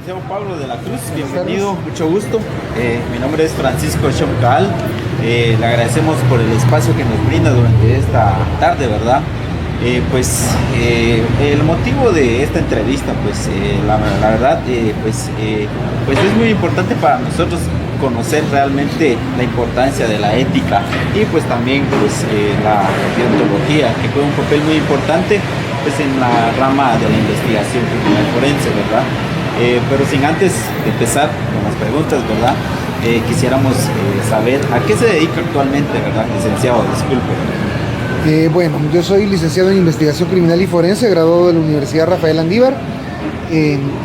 licenciado Pablo de la Cruz, bienvenido, mucho gusto. Mi nombre es Francisco Chomcal. Le agradecemos por el espacio que nos brinda durante esta tarde, ¿verdad? El motivo de esta entrevista, la verdad, es muy importante para nosotros conocer realmente la importancia de la ética y pues también la deontología, que juega un papel muy importante en la rama de la investigación criminal forense, ¿verdad? Pero sin antes empezar con las preguntas, ¿verdad? Quisiéramos saber a qué se dedica actualmente, ¿verdad, licenciado? Disculpe. Bueno, yo soy licenciado en Investigación Criminal y Forense, graduado de la Universidad Rafael Andívar.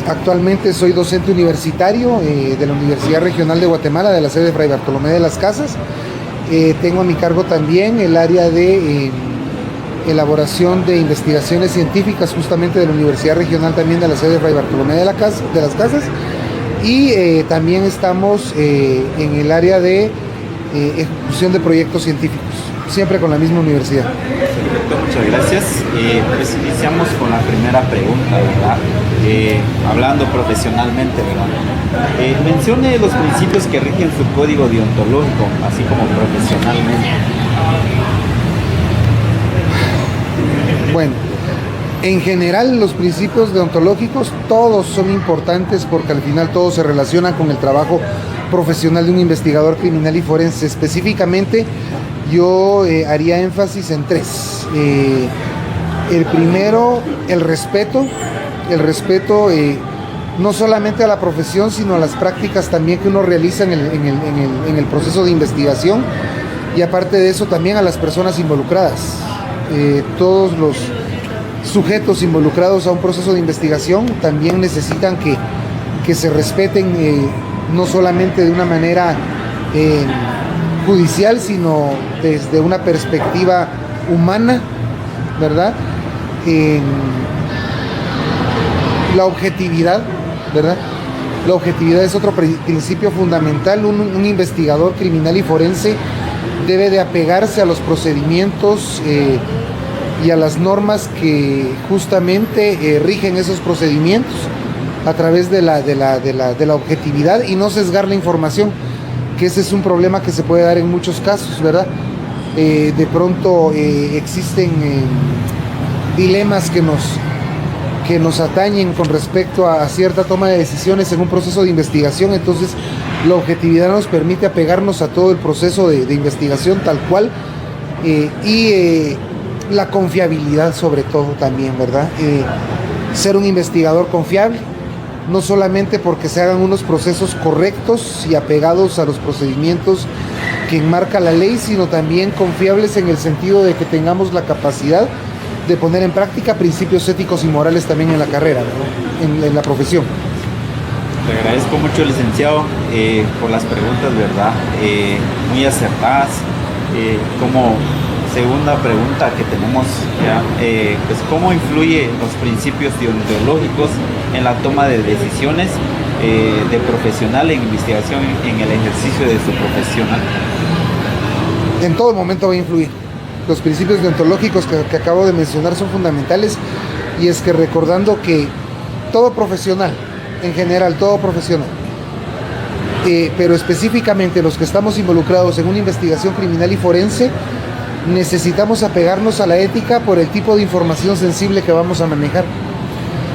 Actualmente soy docente universitario de la Universidad Regional de Guatemala, de la sede de Fray Bartolomé de las Casas. Tengo a mi cargo también el área de elaboración de investigaciones científicas, justamente de la Universidad Regional también de la sede de Fray Bartolomé de las Casas. Y también estamos en el área de ejecución de proyectos científicos, siempre con la misma universidad. Perfecto, muchas gracias. Iniciamos con la primera pregunta, ¿verdad? Hablando profesionalmente, ¿verdad? Mencione los principios que rigen su código deontológico, así como profesionalmente. Bueno, en general los principios deontológicos todos son importantes porque al final todos se relacionan con el trabajo profesional de un investigador criminal y forense. Específicamente yo haría énfasis en tres. El primero, el respeto no solamente a la profesión, sino a las prácticas también que uno realiza en el proceso de investigación, y aparte de eso también a las personas involucradas. Todos los sujetos involucrados a un proceso de investigación también necesitan que se respeten, no solamente de una manera judicial, sino desde una perspectiva humana, ¿verdad? La objetividad, ¿verdad? La objetividad es otro principio fundamental. Un investigador criminal y forense debe de apegarse a los procedimientos y a las normas que justamente rigen esos procedimientos a través de la objetividad y no sesgar la información, que ese es un problema que se puede dar en muchos casos, ¿verdad? De pronto existen dilemas que nos atañen con respecto a cierta toma de decisiones en un proceso de investigación. Entonces la objetividad nos permite apegarnos a todo el proceso de investigación tal cual, y la confiabilidad sobre todo también, ¿verdad? Ser un investigador confiable, no solamente porque se hagan unos procesos correctos y apegados a los procedimientos que enmarca la ley, sino también confiables en el sentido de que tengamos la capacidad de poner en práctica principios éticos y morales también en la carrera, ¿no? en la profesión. Le agradezco mucho, licenciado, por las preguntas, ¿verdad? Muy acertadas. Como segunda pregunta que tenemos ya, ¿cómo influye los principios deontológicos en la toma de decisiones de profesional en investigación en el ejercicio de su profesión? En todo momento va a influir. Los principios deontológicos que acabo de mencionar son fundamentales, y es que recordando que todo profesional, en general todo profesional, pero específicamente los que estamos involucrados en una investigación criminal y forense, necesitamos apegarnos a la ética por el tipo de información sensible que vamos a manejar,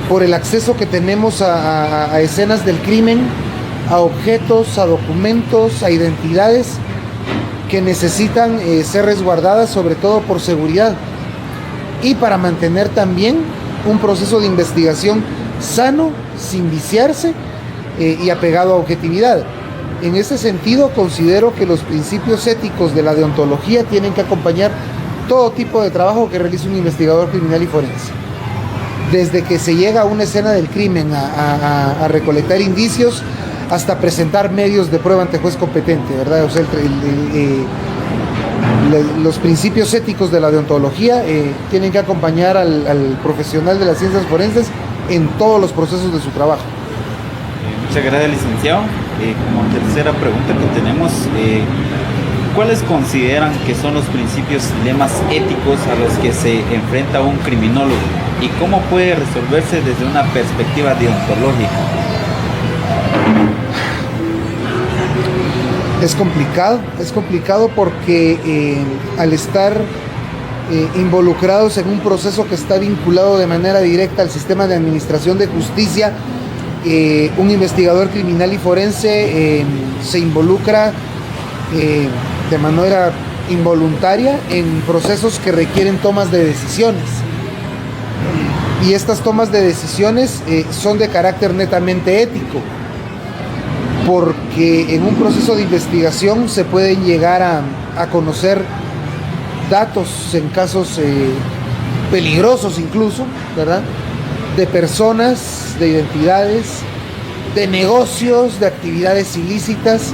por el acceso que tenemos a escenas del crimen, a objetos, a documentos, a identidades que necesitan ser resguardadas, sobre todo por seguridad, y para mantener también un proceso de investigación sano, sin viciarse, y apegado a objetividad. En ese sentido, considero que los principios éticos de la deontología tienen que acompañar todo tipo de trabajo que realice un investigador criminal y forense. Desde que se llega a una escena del crimen a recolectar indicios, hasta presentar medios de prueba ante juez competente, ¿verdad? O sea, los principios éticos de la deontología tienen que acompañar al profesional de las ciencias forenses en todos los procesos de su trabajo. Muchas gracias, licenciado. Como tercera pregunta que tenemos, ¿cuáles consideran que son los principios y dilemas éticos a los que se enfrenta un criminólogo y cómo puede resolverse desde una perspectiva deontológica? Es complicado porque al estar involucrados en un proceso que está vinculado de manera directa al sistema de administración de justicia, un investigador criminal y forense se involucra de manera involuntaria en procesos que requieren tomas de decisiones. Y estas tomas de decisiones son de carácter netamente ético, porque en un proceso de investigación se pueden llegar a conocer datos en casos peligrosos incluso, ¿verdad? De personas, de identidades, de negocios, de actividades ilícitas.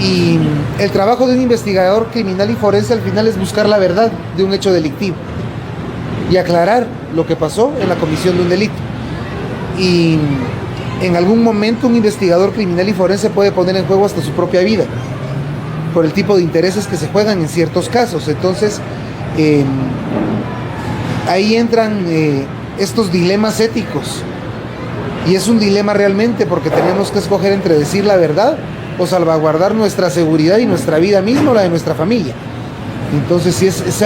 Y el trabajo de un investigador criminal y forense al final es buscar la verdad de un hecho delictivo y aclarar lo que pasó en la comisión de un delito. Y en algún momento un investigador criminal y forense puede poner en juego hasta su propia vida por el tipo de intereses que se juegan en ciertos casos. Entonces, ahí entran estos dilemas éticos. Y es un dilema realmente, porque tenemos que escoger entre decir la verdad o salvaguardar nuestra seguridad y nuestra vida misma o la de nuestra familia. Entonces, sí, es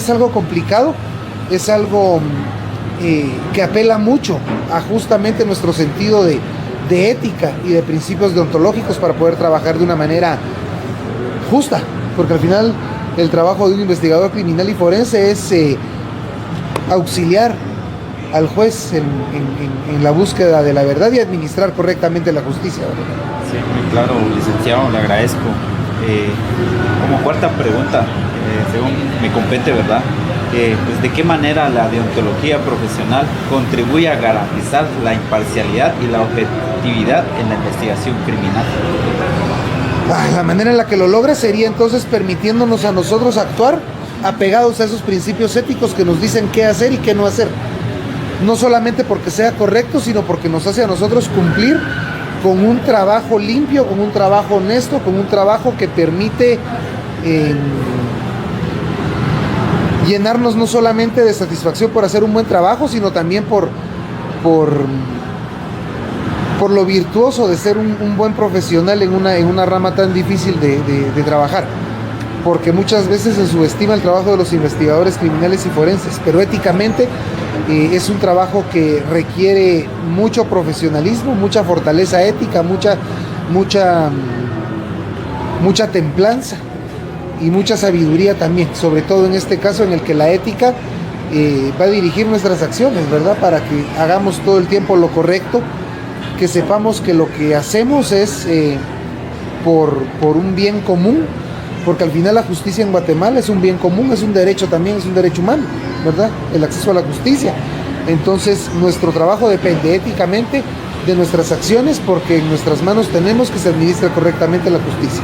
algo complicado, es algo que apela mucho a justamente nuestro sentido de ética y de principios deontológicos para poder trabajar de una manera justa, porque al final el trabajo de un investigador criminal y forense es auxiliar al juez en la búsqueda de la verdad y administrar correctamente la justicia, ¿verdad? Sí, muy claro, licenciado, le agradezco. Como cuarta pregunta, según me compete, ¿verdad? Pues, ¿de qué manera la deontología profesional contribuye a garantizar la imparcialidad y la objetividad en la investigación criminal? La manera en la que lo logra sería entonces permitiéndonos a nosotros actuar apegados a esos principios éticos que nos dicen qué hacer y qué no hacer. No solamente porque sea correcto, sino porque nos hace a nosotros cumplir con un trabajo limpio, con un trabajo honesto, con un trabajo que permite llenarnos no solamente de satisfacción por hacer un buen trabajo, sino también por lo virtuoso de ser un buen profesional en una rama tan difícil de trabajar. Porque muchas veces se subestima el trabajo de los investigadores criminales y forenses, pero éticamente es un trabajo que requiere mucho profesionalismo, mucha fortaleza ética, mucha templanza y mucha sabiduría también, sobre todo en este caso en el que la ética va a dirigir nuestras acciones, ¿verdad? Para que hagamos todo el tiempo lo correcto, que sepamos que lo que hacemos es por un bien común, porque al final la justicia en Guatemala es un bien común, es un derecho también, es un derecho humano, ¿verdad? El acceso a la justicia. Entonces nuestro trabajo depende éticamente de nuestras acciones, porque en nuestras manos tenemos que se administre correctamente la justicia.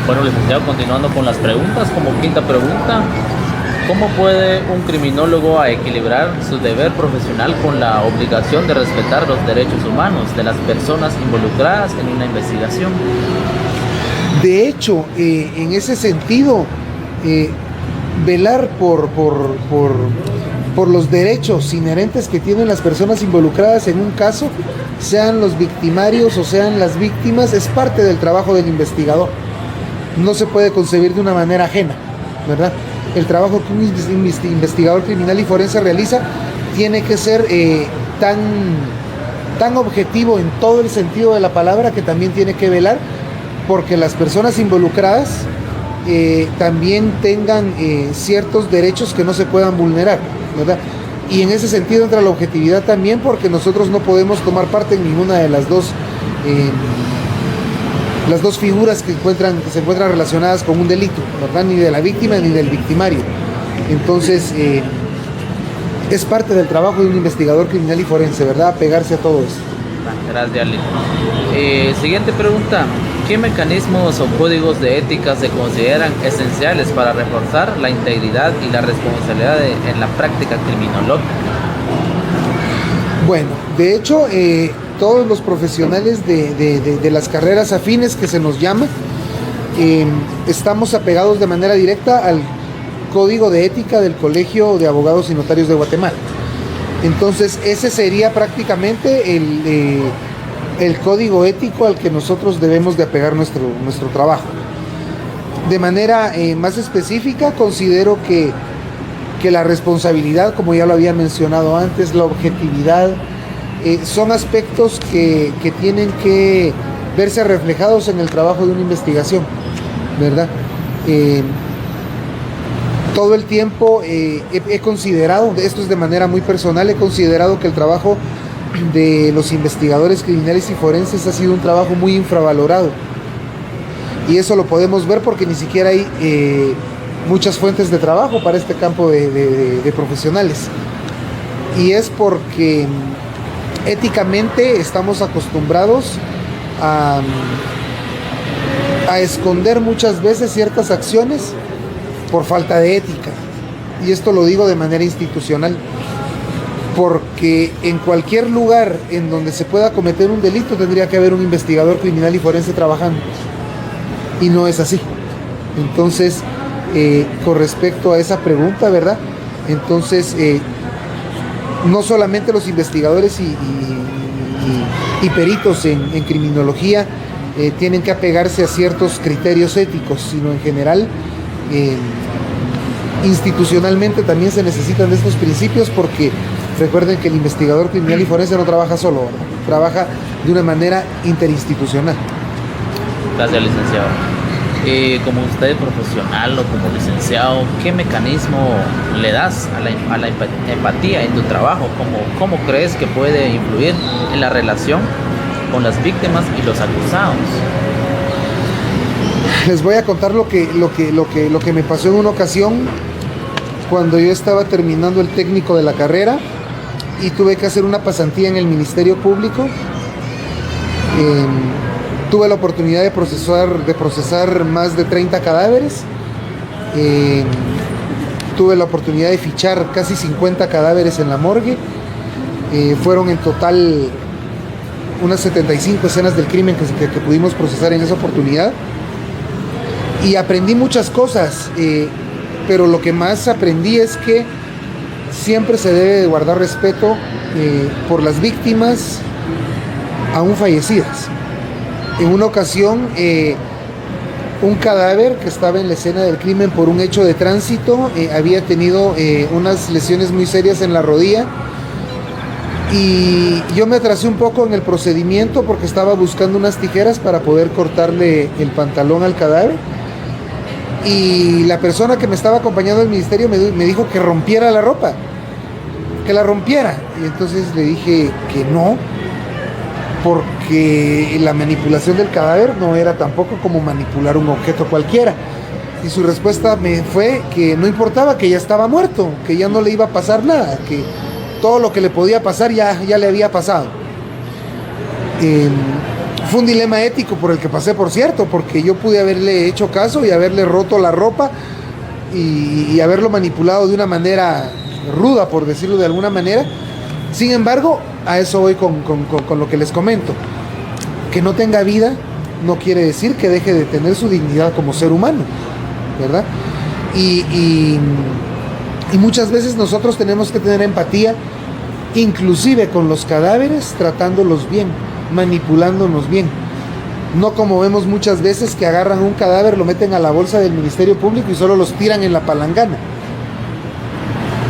Bueno, licenciado, continuando con las preguntas, como quinta pregunta, ¿cómo puede un criminólogo equilibrar su deber profesional con la obligación de respetar los derechos humanos de las personas involucradas en una investigación? De hecho, en ese sentido, velar por los derechos inherentes que tienen las personas involucradas en un caso, sean los victimarios o sean las víctimas, es parte del trabajo del investigador. No se puede concebir de una manera ajena, ¿verdad? El trabajo que un investigador criminal y forense realiza tiene que ser tan objetivo en todo el sentido de la palabra, que también tiene que velar porque las personas involucradas también tengan ciertos derechos que no se puedan vulnerar, ¿verdad? Y en ese sentido entra la objetividad también, porque nosotros no podemos tomar parte en ninguna de las dos figuras que se encuentran relacionadas con un delito, ¿verdad? Ni de la víctima ni del victimario. Entonces, es parte del trabajo de un investigador criminal y forense, ¿verdad? Apegarse a todo eso. Gracias, Ali. Siguiente pregunta. ¿Qué mecanismos o códigos de ética se consideran esenciales para reforzar la integridad y la responsabilidad en la práctica criminológica? Bueno, de hecho, todos los profesionales de las carreras afines, que se nos llama, estamos apegados de manera directa al Código de Ética del Colegio de Abogados y Notarios de Guatemala. Entonces, ese sería prácticamente el código ético al que nosotros debemos de apegar nuestro trabajo. De manera más específica, considero que la responsabilidad, como ya lo había mencionado antes, la objetividad, son aspectos que tienen que verse reflejados en el trabajo de una investigación, ¿verdad? Todo el tiempo he considerado, esto es de manera muy personal, he considerado que el trabajo de los investigadores criminales y forenses ha sido un trabajo muy infravalorado. Y eso lo podemos ver porque ni siquiera hay muchas fuentes de trabajo para este campo de profesionales. Y es porque éticamente estamos acostumbrados a esconder muchas veces ciertas acciones por falta de ética. Y esto lo digo de manera institucional, porque en cualquier lugar en donde se pueda cometer un delito tendría que haber un investigador criminal y forense trabajando, y no es así. Entonces, con respecto a esa pregunta, ¿verdad? Entonces, no solamente los investigadores y peritos en criminología tienen que apegarse a ciertos criterios éticos, sino en general, institucionalmente también se necesitan de estos principios, porque recuerden que el investigador criminal y forense no trabaja solo, ¿verdad? Trabaja de una manera interinstitucional. Gracias, licenciado. Como usted es profesional o como licenciado, ¿qué mecanismo le das a la empatía en tu trabajo? ¿Cómo crees que puede influir en la relación con las víctimas y los acusados? Les voy a contar lo que me pasó en una ocasión cuando yo estaba terminando el técnico de la carrera y tuve que hacer una pasantía en el Ministerio Público. Tuve la oportunidad de procesar más de 30 cadáveres. Tuve la oportunidad de fichar casi 50 cadáveres en la morgue. Fueron en total unas 75 escenas del crimen que pudimos procesar en esa oportunidad. Y aprendí muchas cosas, pero lo que más aprendí es que siempre se debe guardar respeto por las víctimas aún fallecidas. En una ocasión, un cadáver que estaba en la escena del crimen por un hecho de tránsito había tenido unas lesiones muy serias en la rodilla, y yo me atrasé un poco en el procedimiento porque estaba buscando unas tijeras para poder cortarle el pantalón al cadáver, y la persona que me estaba acompañando al ministerio me dijo que rompiera la ropa, que la rompiera, y entonces le dije que no, porque la manipulación del cadáver no era tampoco como manipular un objeto cualquiera. Y su respuesta me fue que no importaba, que ya estaba muerto, que ya no le iba a pasar nada, que todo lo que le podía pasar ya le había pasado. Fue un dilema ético por el que pasé, por cierto, porque yo pude haberle hecho caso y haberle roto la ropa y haberlo manipulado de una manera ruda, por decirlo de alguna manera. Sin embargo, a eso voy con lo que les comento. Que no tenga vida no quiere decir que deje de tener su dignidad como ser humano, ¿verdad? Y muchas veces nosotros tenemos que tener empatía, inclusive con los cadáveres, tratándolos bien, manipulándonos bien. No como vemos muchas veces que agarran un cadáver, lo meten a la bolsa del Ministerio Público y solo los tiran en la palangana.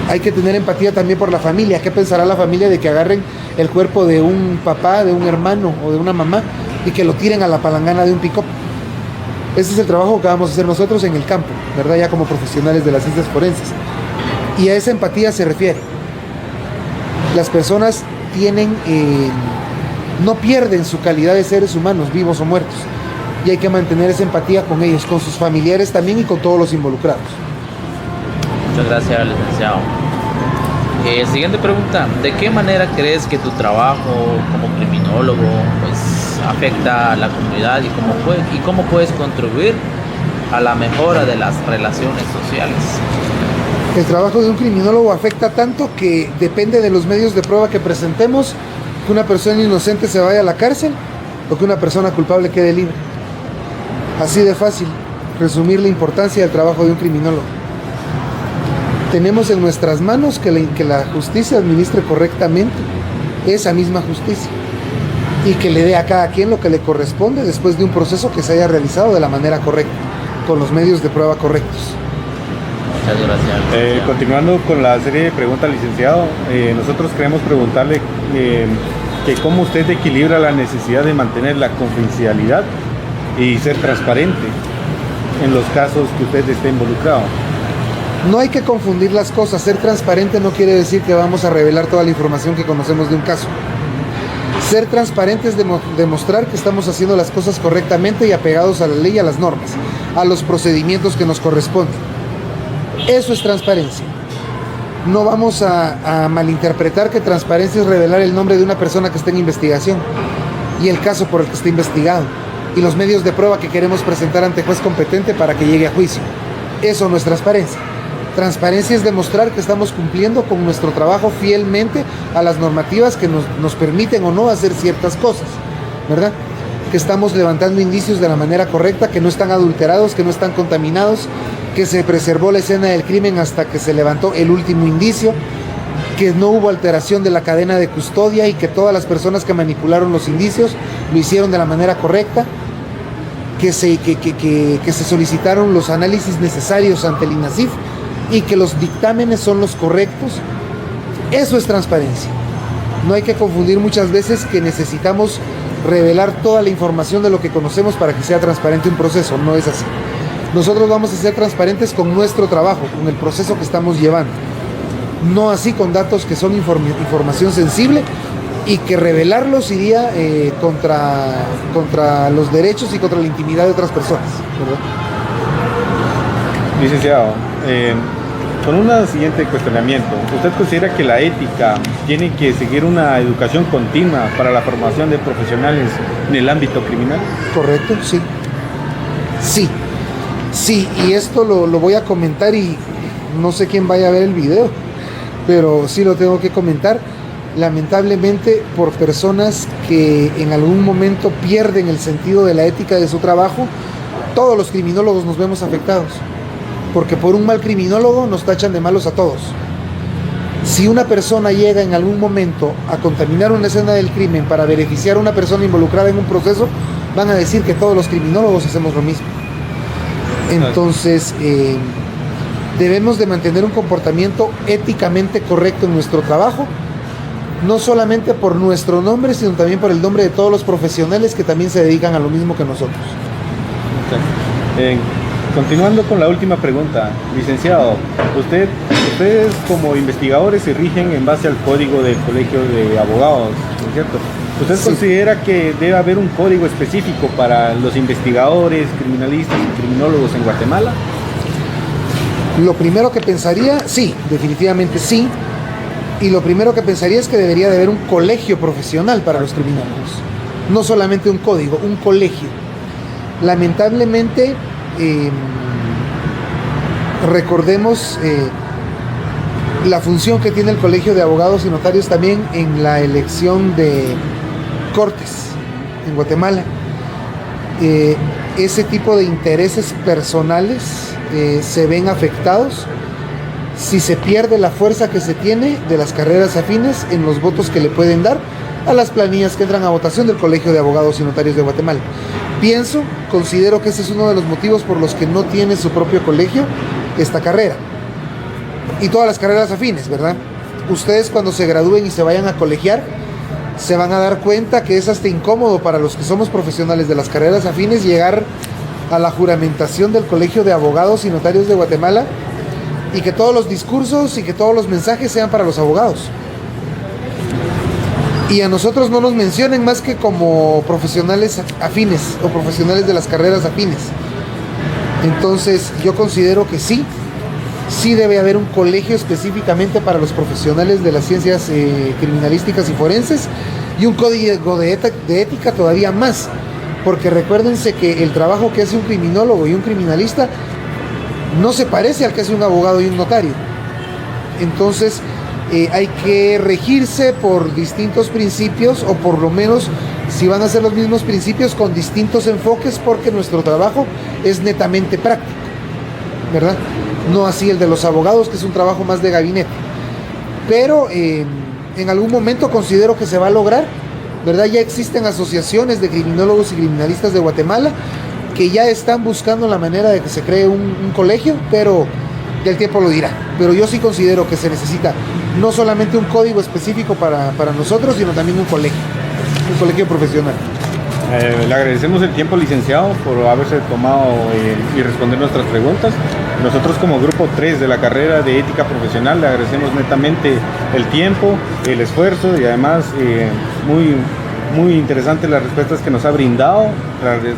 Hay que tener empatía también por la familia. ¿Qué pensará la familia de que agarren el cuerpo de un papá, de un hermano o de una mamá y que lo tiren a la palangana de un pick-up? Ese es el trabajo que vamos a hacer nosotros en el campo, ¿verdad? Ya como profesionales de las ciencias forenses. Y a esa empatía se refiere. Las personas no pierden su calidad de seres humanos, vivos o muertos. Y hay que mantener esa empatía con ellos, con sus familiares también y con todos los involucrados. Muchas gracias, licenciado. Siguiente pregunta. ¿De qué manera crees que tu trabajo como criminólogo pues, afecta a la comunidad y cómo puedes contribuir a la mejora de las relaciones sociales? El trabajo de un criminólogo afecta tanto que depende de los medios de prueba que presentemos, que una persona inocente se vaya a la cárcel o que una persona culpable quede libre. Así de fácil resumir la importancia del trabajo de un criminólogo. Tenemos en nuestras manos que la justicia administre correctamente esa misma justicia. y que le dé a cada quien lo que le corresponde después de un proceso que se haya realizado de la manera correcta, con los medios de prueba correctos. Muchas gracias. Continuando con la serie de preguntas, licenciado, nosotros queremos preguntarle que cómo usted equilibra la necesidad de mantener la confidencialidad y ser transparente en los casos que usted esté involucrado. No hay que confundir las cosas. Ser transparente no quiere decir que vamos a revelar toda la información que conocemos de un caso. Ser transparente es demostrar que estamos haciendo las cosas correctamente y apegados a la ley y a las normas, a los procedimientos que nos corresponden. Eso es transparencia. No vamos a malinterpretar que transparencia es revelar el nombre de una persona que está en investigación y el caso por el que está investigado y los medios de prueba que queremos presentar ante juez competente para que llegue a juicio. Eso no es transparencia. Transparencia es demostrar que estamos cumpliendo con nuestro trabajo fielmente a las normativas que nos permiten o no hacer ciertas cosas, ¿verdad? Que estamos levantando indicios de la manera correcta, que no están adulterados, que no están contaminados, que se preservó la escena del crimen hasta que se levantó el último indicio, que no hubo alteración de la cadena de custodia y que todas las personas que manipularon los indicios lo hicieron de la manera correcta, que se solicitaron los análisis necesarios ante el INASIF y que los dictámenes son los correctos. Eso es transparencia. No hay que confundir muchas veces que necesitamos revelar toda la información de lo que conocemos para que sea transparente un proceso. No es así. Nosotros vamos a ser transparentes con nuestro trabajo, con el proceso que estamos llevando. No así con datos que son información sensible y que revelarlos iría contra los derechos y contra la intimidad de otras personas, ¿verdad? Licenciado, con un siguiente cuestionamiento, ¿usted considera que la ética tiene que seguir una educación continua para la formación de profesionales en el ámbito criminal? Correcto, sí. Sí, y esto lo voy a comentar y no sé quién vaya a ver el video, pero sí lo tengo que comentar. Lamentablemente, por personas que en algún momento pierden el sentido de la ética de su trabajo, todos los criminólogos nos vemos afectados. Porque por un mal criminólogo nos tachan de malos a todos. Si una persona llega en algún momento a contaminar una escena del crimen para beneficiar a una persona involucrada en un proceso, van a decir que todos los criminólogos hacemos lo mismo. Entonces, debemos de mantener un comportamiento éticamente correcto en nuestro trabajo, no solamente por nuestro nombre, sino también por el nombre de todos los profesionales que también se dedican a lo mismo que nosotros. Continuando con la última pregunta, licenciado, ustedes como investigadores se rigen en base al código del Colegio de Abogados, ¿no es cierto? ¿Usted considera que debe haber un código específico para los investigadores, criminalistas y criminólogos en Guatemala? Lo primero que pensaría, sí, definitivamente sí. Y lo primero que pensaría es que debería de haber un colegio profesional para los criminólogos. No solamente un código, un colegio. Lamentablemente, recordemos la función que tiene el Colegio de Abogados y Notarios también en la elección de cortes en Guatemala. Ese tipo de intereses personales se ven afectados si se pierde la fuerza que se tiene de las carreras afines en los votos que le pueden dar a las planillas que entran a votación del Colegio de Abogados y Notarios de Guatemala. Considero que ese es uno de los motivos por los que no tiene su propio colegio esta carrera. Y todas las carreras afines, ¿verdad? Ustedes cuando se gradúen y se vayan a colegiar, se van a dar cuenta que es hasta incómodo para los que somos profesionales de las carreras afines llegar a la juramentación del Colegio de Abogados y Notarios de Guatemala y que todos los discursos y que todos los mensajes sean para los abogados. Y a nosotros no nos mencionen más que como profesionales afines o profesionales de las carreras afines. Entonces yo considero que sí debe haber un colegio específicamente para los profesionales de las ciencias criminalísticas y forenses y un código de ética todavía más, porque recuérdense que el trabajo que hace un criminólogo y un criminalista no se parece al que hace un abogado y un notario. Entonces hay que regirse por distintos principios, o por lo menos si van a ser los mismos principios con distintos enfoques, porque nuestro trabajo es netamente práctico, ¿verdad? No así el de los abogados, que es un trabajo más de gabinete. Pero en algún momento considero que se va a lograr ¿verdad? Ya existen asociaciones de criminólogos y criminalistas de Guatemala que ya están buscando la manera de que se cree un colegio, pero ya el tiempo lo dirá. Pero yo sí considero que se necesita no solamente un código específico para nosotros, sino también un colegio profesional. Le agradecemos el tiempo, licenciado, por haberse tomado y responder nuestras preguntas. Nosotros como grupo 3 de la carrera de ética profesional le agradecemos netamente el tiempo, el esfuerzo y además muy interesantes las respuestas que nos ha brindado.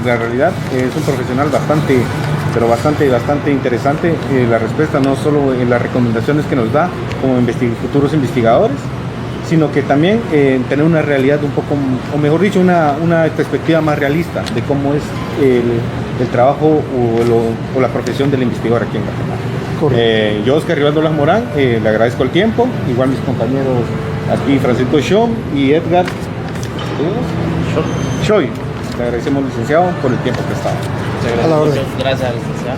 La realidad es un profesional bastante interesante. La respuesta no solo en las recomendaciones que nos da como futuros investigadores, sino que también tener una realidad un poco, o mejor dicho, una perspectiva más realista de cómo es el trabajo o la profesión del investigador aquí en Guatemala. Yo, Oscar Rivaldo Las Morán, le agradezco el tiempo, igual mis compañeros aquí, Francisco Shom y Edgar Choi. Le agradecemos, licenciado, por el tiempo prestado. Muchas gracias, licenciado.